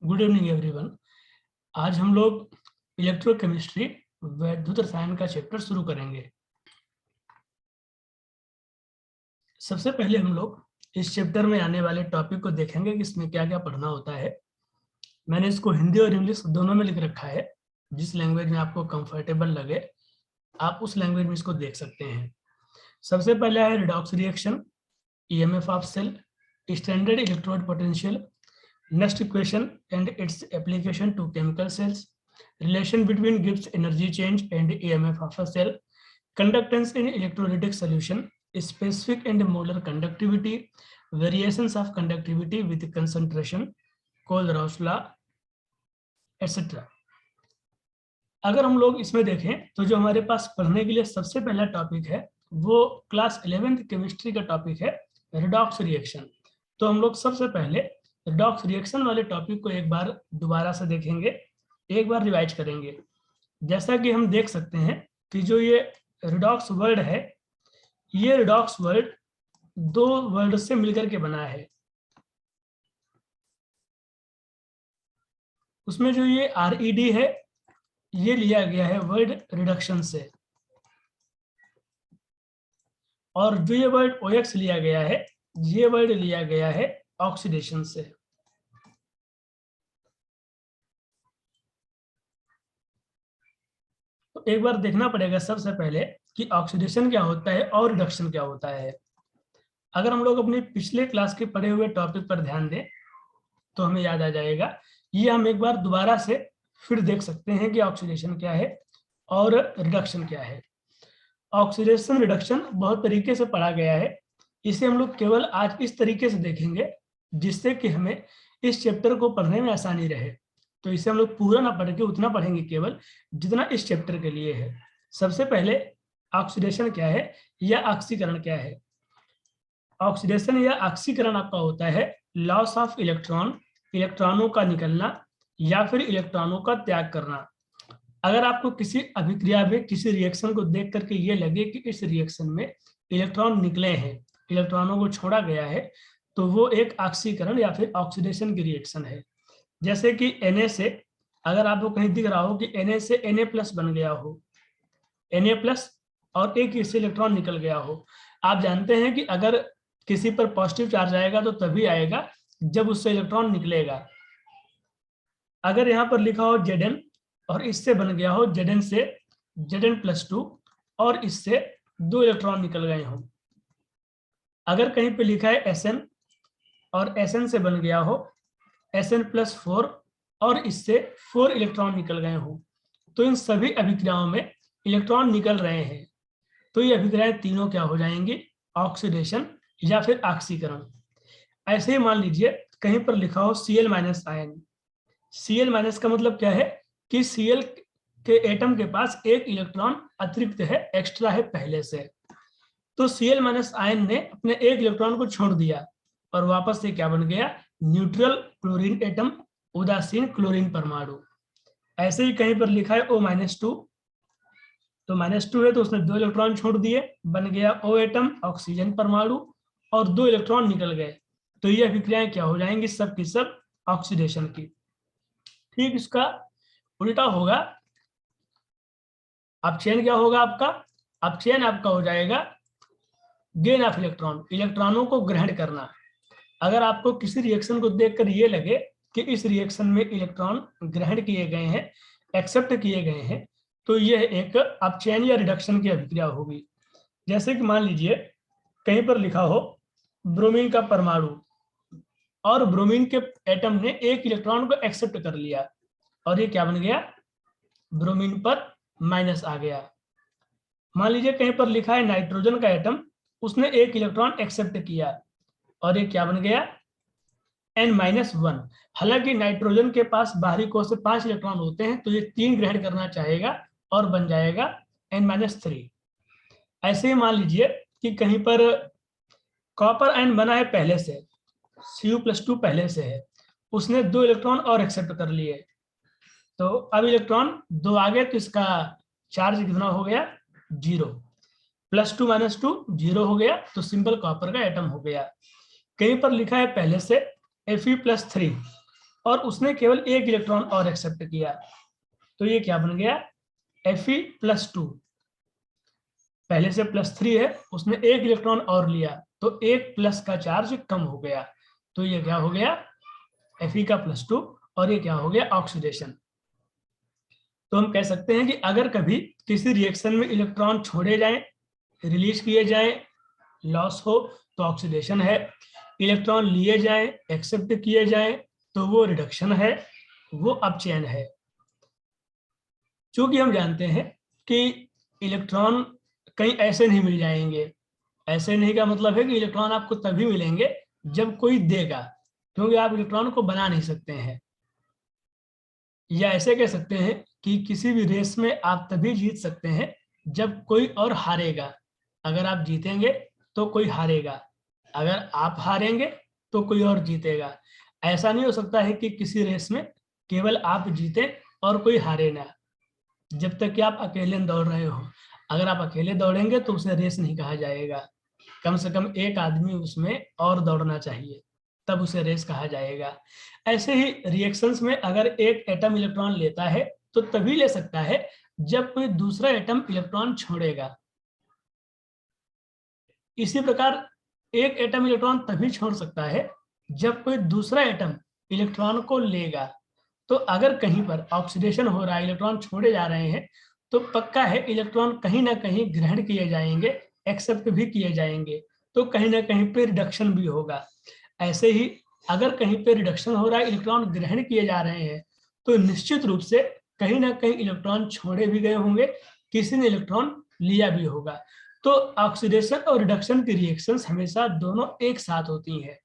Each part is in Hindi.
Good evening everyone. आज हम लोग इलेक्ट्रोकेमिस्ट्री वैद्युत रसायन का चैप्टर शुरू करेंगे। सबसे पहले हम लोग इस चैप्टर में आने वाले टॉपिक को देखेंगे कि इसमें क्या क्या पढ़ना होता है। मैंने इसको हिंदी और इंग्लिश दोनों में लिख रखा है। जिस लैंग्वेज में आपको कंफर्टेबल लगे आप उस लैंग्वेज में इसको देख सकते हैं। सबसे पहला है redox reaction, EMF of cell, standard electrode potential, next equation and its application to chemical cells, relation between Gibbs energy change and EMF of a cell, conductance in electrolytic solution, specific and molar conductivity, variations of conductivity with concentration, Kohlrausch law, etc. अगर हम लोग इसमें देखें तो जो हमारे पास पढ़ने के लिए सबसे पहला टॉपिक है वो क्लास 11th केमिस्ट्री का टॉपिक है रिडॉक्स रिएक्शन। तो हम लोग सबसे पहले रिडॉक्स रिएक्शन वाले टॉपिक को एक बार दोबारा से देखेंगे, एक बार रिवाइज करेंगे। जैसा कि हम देख सकते हैं कि जो ये रिडॉक्स वर्ड है, ये रिडॉक्स वर्ड दो वर्ड से मिलकर के बना है। उसमें जो ये RED है ये लिया गया है वर्ड रिडक्शन से, और जो ये वर्ड OX लिया गया है ये वर्ड लिया गया है ऑक्सीडेशन से। तो एक बार देखना पड़ेगा सबसे पहले कि ऑक्सीडेशन क्या होता है और रिडक्शन क्या होता है। अगर हम लोग अपने पिछले क्लास के पढ़े हुए टॉपिक पर ध्यान दें तो हमें याद आ जाएगा। ये हम एक बार दोबारा से फिर देख सकते हैं कि ऑक्सीडेशन क्या है और रिडक्शन क्या है। ऑक्सीडेशन रिडक्शन बहुत तरीके से पढ़ा गया है, इसे हम लोग केवल आज इस तरीके से देखेंगे जिससे कि हमें इस चैप्टर को पढ़ने में आसानी रहे। तो इसे हम लोग पूरा ना पढ़ के उतना पढ़ेंगे केवल जितना इस चैप्टर के लिए है। सबसे पहले ऑक्सीडेशन क्या है या ऑक्सीकरण क्या है। ऑक्सीडेशन या ऑक्सीकरण आपका होता है लॉस ऑफ इलेक्ट्रॉन, इलेक्ट्रॉनों का निकलना या फिर इलेक्ट्रॉनों का त्याग करना। अगर आपको किसी अभिक्रिया में किसी रिएक्शन को देख करके ये लगे कि इस रिएक्शन में इलेक्ट्रॉन निकले हैं, इलेक्ट्रॉनों को छोड़ा गया है, तो वो एक ऑक्सीकरण या फिर ऑक्सीडेशन की रिएक्शन है। जैसे कि Na से अगर आपको कहीं दिख रहा हो कि Na से Na+ बन गया हो, Na+ और एक इससे इलेक्ट्रॉन निकल गया हो। आप जानते हैं कि अगर किसी पर पॉजिटिव चार्ज आएगा तो तभी आएगा जब उससे इलेक्ट्रॉन निकलेगा। अगर यहाँ पर लिखा हो Zn और इससे बन गया हो Zn से Zn+2 और इससे 2 इलेक्ट्रॉन निकल गए हों। अगर कहीं पे लिखा है Sn और Sn से बन गया हो Sn+4 और इससे 4 इलेक्ट्रॉन निकल गए हों, तो इन सभी अभिक्रियाओं में इलेक्ट्रॉन निकल रहे हैं। तो ये अभिक्रियाएं तीनों क्या हो जाएंगी, ऑक्सीडेशन या फिर ऑक्सीकरण। ऐसे ही मान लीजिए कहीं पर लिखा हो Cl- आयन। Cl- का मतलब क्या है कि Cl के एटम के पास एक इलेक्ट्रॉन अतिरिक्त है, एक्स्ट्रा है पहले से। तो Cl- आयन ने अपने एक इलेक्ट्रॉन को छोड़ दिया और वापस से क्या बन गया, न्यूट्रल क्लोरीन एटम, उदासीन क्लोरीन परमाणु। ऐसे ही कहीं पर लिखा है O-2, तो -2 है तो उसने 2 इलेक्ट्रॉन छोड़ दिए, बन गया O एटम, ऑक्सीजन परमाणु, और 2 इलेक्ट्रॉन निकल गए। तो ये अभिक्रियाएं क्या हो जाएंगी, सब की सब ऑक्सीडेशन की। ठीक इसका उल्टा होगा, अपचयन क्या होगा आपका, अपचयन आपका हो जाएगा गेन ऑफ इलेक्ट्रॉन, इलेक्ट्रॉनों को ग्रहण करना। अगर आपको किसी रिएक्शन को देखकर ये लगे कि इस रिएक्शन में इलेक्ट्रॉन ग्रहण किए गए हैं, एक्सेप्ट किए गए हैं, तो यह एक अपचयन या रिडक्शन की अभिक्रिया होगी। जैसे कि मान लीजिए कहीं पर लिखा हो ब्रोमीन का परमाणु और ब्रोमीन के एटम ने एक इलेक्ट्रॉन को एक्सेप्ट कर लिया और ये क्या बन गया, ब्रोमीन पर माइनस आ गया। मान लीजिए कहीं पर लिखा है नाइट्रोजन का एटम, उसने एक इलेक्ट्रॉन एक्सेप्ट किया और ये क्या बन गया, N-1। हालांकि नाइट्रोजन के पास बाहरी कोर से 5 इलेक्ट्रॉन होते हैं तो ये 3 ग्रहण करना चाहेगा और बन जाएगा N-3। ऐसे ही मान लीजिए कि कहीं पर कॉपर आयन बना है पहले से, Cu+2 पहले से है, उसने 2 इलेक्ट्रॉन और एक्सेप्ट कर लिए, तो अब इलेक्ट्रॉन 2 आ गए तो इसका चार्ज कितना हो गया, 0। +2 - 2 0 हो गया, तो सिंपल कॉपर का एटम हो गया। कहीं पर लिखा है पहले से Fe+3, और उसने केवल एक इलेक्ट्रॉन और एक्सेप्ट किया, तो ये क्या बन गया, Fe+2। पहले से +3 है, उसने एक इलेक्ट्रॉन और लिया तो एक प्लस का चार्ज कम हो गया, तो ये क्या हो गया, Fe+2, और ये क्या हो गया, ऑक्सीडेशन। तो हम कह सकते हैं कि अगर कभी किसी रिएक्शन में इलेक्ट्रॉन छोड़े जाएं, रिलीज किए जाएं, लॉस हो तो ऑक्सीडेशन है, इलेक्ट्रॉन लिए जाएं, एक्सेप्ट किए जाएं तो वो रिडक्शन है, वो अपचयन है। चूंकि हम जानते हैं कि इलेक्ट्रॉन कहीं ऐसे नहीं मिल जाएंगे, ऐसे नहीं का मतलब है कि इलेक्ट्रॉन आपको तभी मिलेंगे जब कोई देगा, क्योंकि आप इलेक्ट्रॉन को बना नहीं सकते हैं। या ऐसे कह सकते हैं कि किसी भी रेस में आप तभी जीत सकते हैं जब कोई और हारेगा। अगर आप जीतेंगे तो कोई हारेगा, अगर आप हारेंगे तो कोई और जीतेगा। ऐसा नहीं हो सकता है कि किसी रेस में केवल आप जीते और कोई हारे ना, जब तक कि आप अकेले दौड़ रहे हो। अगर आप अकेले दौड़ेंगे तो उसे रेस नहीं कहा जाएगा, कम से कम एक आदमी उसमें और दौड़ना चाहिए, तब उसे रेस कहा जाएगा। ऐसे ही रिएक्शंस में अगर एक एटम इलेक्ट्रॉन लेता है तो तभी ले सकता है जब कोई दूसरा एटम इलेक्ट्रॉन छोड़ेगा। इसी प्रकार एक एटम इलेक्ट्रॉन तभी छोड़ सकता है जब कोई दूसरा एटम इलेक्ट्रॉन को लेगा। तो अगर कहीं पर ऑक्सीडेशन हो रहा है, इलेक्ट्रॉन छोड़े जा रहे हैं, तो पक्का है इलेक्ट्रॉन कहीं ना कहीं ग्रहण किए जाएंगे, एक्सेप्ट भी किए जाएंगे, तो कहीं ना कहीं पे रिडक्शन भी होगा। ऐसे ही अगर कहीं पे रिडक्शन हो रहा है, इलेक्ट्रॉन ग्रहण किए जा रहे हैं, तो निश्चित रूप से कहीं ना कहीं इलेक्ट्रॉन छोड़े भी गए होंगे, किसी ने इलेक्ट्रॉन लिया भी होगा। तो ऑक्सीडेशन और रिडक्शन की रिएक्शंस हमेशा दोनों एक साथ होती हैं।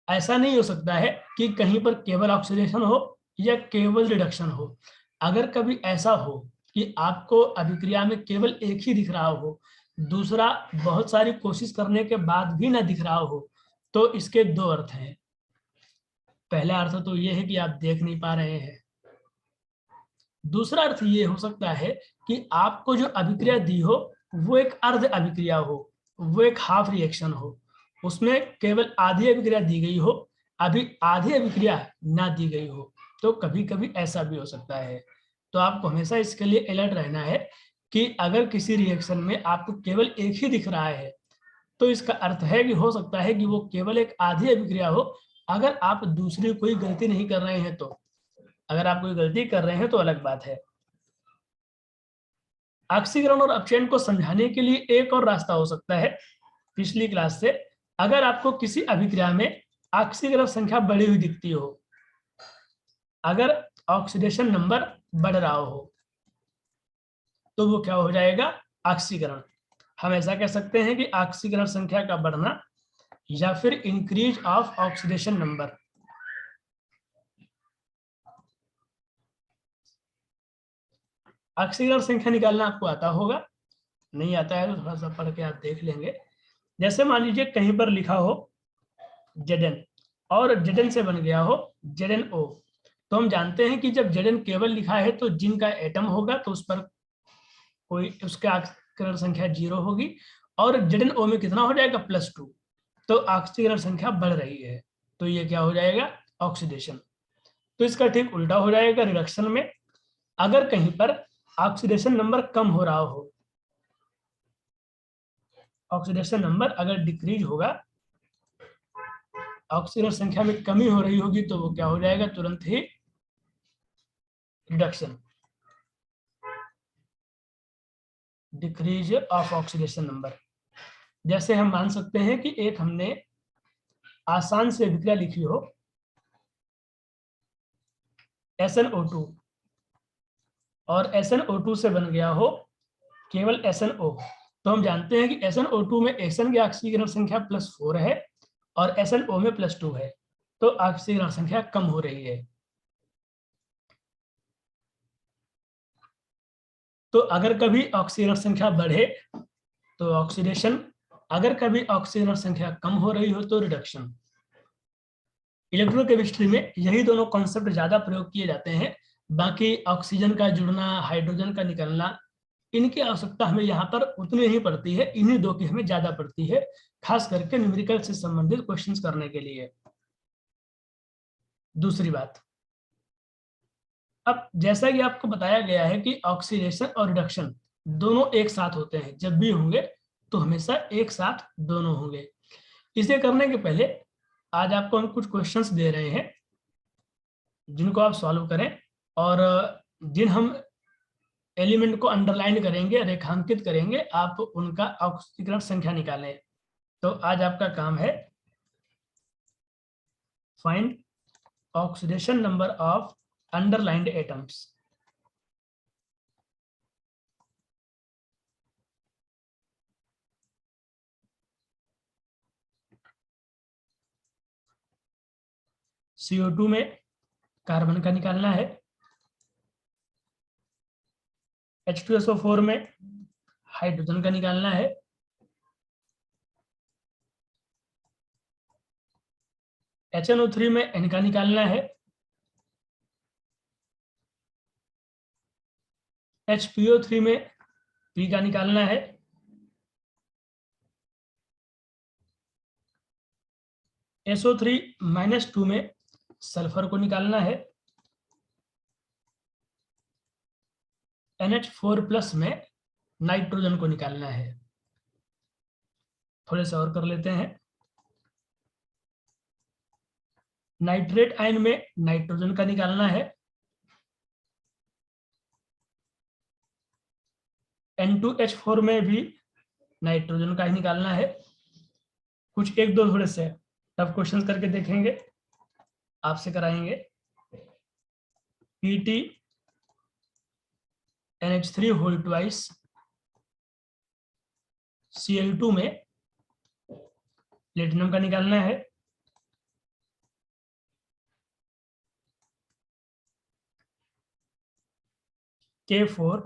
ऐसा नहीं हो सकता है कि कहीं पर केवल ऑक्सीडेशन हो या केवल रिडक्शन हो। अगर कभी ऐसा हो कि आपको अभिक्रिया में केवल एक ही दिख रहा हो, दूसरा बहुत सारी कोशिश करने के बाद भी ना दिख रहा हो, तो इसके दो अर्थ हैं। पहला अर्थ तो ये है कि आप देख नहीं पा रहे हैं। दूसरा अर्थ ये हो सकता है कि आपको जो अभिक्रिया दी हो वो एक अर्ध अभिक्रिया हो, वो एक हाफ रिएक्शन हो, उसमें केवल आधी अभिक्रिया दी गई हो, अभी आधी अभिक्रिया ना दी गई हो। तो कभी कभी ऐसा भी हो सकता है। तो आपको हमेशा इसके लिए अलर्ट रहना है कि अगर किसी रिएक्शन में आपको केवल एक ही दिख रहा है, तो इसका अर्थ है कि हो सकता है कि वो केवल एक आधी अभिक्रिया हो, अगर आप दूसरी कोई गलती नहीं कर रहे हैं तो। अगर आप कोई गलती कर रहे हैं तो अलग बात है। ऑक्सीकरण और अपचयन को समझाने के लिए एक और रास्ता हो सकता है पिछली क्लास से। अगर आपको किसी अभिक्रिया में ऑक्सीकरण संख्या बढ़ी हुई दिखती हो, अगर ऑक्सीडेशन नंबर बढ़ रहा हो, तो वो क्या हो जाएगा, ऑक्सीकरण। हम ऐसा कह सकते हैं कि ऑक्सीकरण संख्या का बढ़ना या फिर इंक्रीज ऑफ ऑक्सीडेशन नंबर। ऑक्सीकरण संख्या निकालना आपको आता होगा, नहीं आता है तो थोड़ा सा पढ़ के आप देख लेंगे। जैसे मान लीजिए कहीं पर लिखा हो Zn और Zn से बन गया हो ZnO, तो हम जानते हैं कि जब Zn केवल लिखा है तो जिन का एटम होगा तो उस पर कोई उसका ऑक्सीकरण संख्या 0 होगी, और ZnO में कितना हो जाएगा, +2, तो ऑक्सीकरण संख्या बढ़ रही है, तो ये क्या हो जाएगा, ऑक्सीडेशन। तो इसका ठीक उल्टा हो जाएगा रिडक्शन में। अगर कहीं पर ऑक्सीडेशन नंबर कम हो रहा हो, ऑक्सीडेशन नंबर अगर डिक्रीज होगा, ऑक्सीजन संख्या में कमी हो रही होगी, तो वो क्या हो जाएगा, तुरंत ही reduction, decrease of oxidation number. जैसे हम मान सकते हैं कि एक हमने आसान से अभिक्रिया लिखी हो SnO2 और SnO2 से बन गया हो केवल SnO, तो हम जानते हैं कि SnO2 में SN की ऑक्सीकरण संख्या +4 है और SnO में +2 है, तो ऑक्सीकरण संख्या कम हो रही है। तो अगर कभी ऑक्सीकरण संख्या बढ़े तो ऑक्सीडेशन, अगर कभी ऑक्सीजन संख्या कम हो रही हो तो रिडक्शन। इलेक्ट्रोकेमिस्ट्री में यही दोनों कॉन्सेप्ट ज्यादा प्रयोग किए जाते हैं। बाकी ऑक्सीजन का जुड़ना, हाइड्रोजन का निकलना, इनकी आवश्यकता हमें यहाँ पर उतनी नहीं पड़ती है, इन्हीं दो की हमें ज्यादा पड़ती है, खास करके न्यूमेरिकल से संबंधित क्वेश्चंस करने के लिए। दूसरी बात, अब जैसा कि आपको बताया गया है कि ऑक्सीडेशन और रिडक्शन दोनों एक साथ होते हैं, जब भी होंगे तो हमेशा एक साथ दोनों होंगे। इसे करने के पहले आज आपको हम कुछ क्वेश्चंस दे रहे हैं जिनको आप सॉल्व करें, और जिन हम एलिमेंट को अंडरलाइन करेंगे, रेखांकित करेंगे, आप उनका ऑक्सीकरण संख्या निकालें। तो आज आपका काम है find oxidation number of underlined atoms. CO2 में कार्बन का निकालना है, H2SO4 में हाइड्रोजन का निकालना है, HNO3 में N का निकालना है, HPO3 में P का निकालना है, SO3-2 में सल्फर को निकालना है, NH4+ में नाइट्रोजन को निकालना है। थोड़े से और कर लेते हैं। नाइट्रेट आयन में नाइट्रोजन का निकालना है, N2H4 में भी नाइट्रोजन का ही निकालना है। कुछ एक दो थोड़े से टफ क्वेश्चंस करके देखेंगे, आपसे कराएंगे। PT NH3 whole twice Cl2 में प्लेटिनम का निकालना है, K4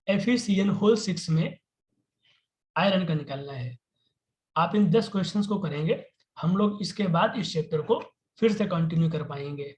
FeCN होल 6 में आयरन का निकालना है। आप इन 10 क्वेश्चंस को करेंगे, हम लोग इसके बाद इस चैप्टर को फिर से कंटिन्यू कर पाएंगे।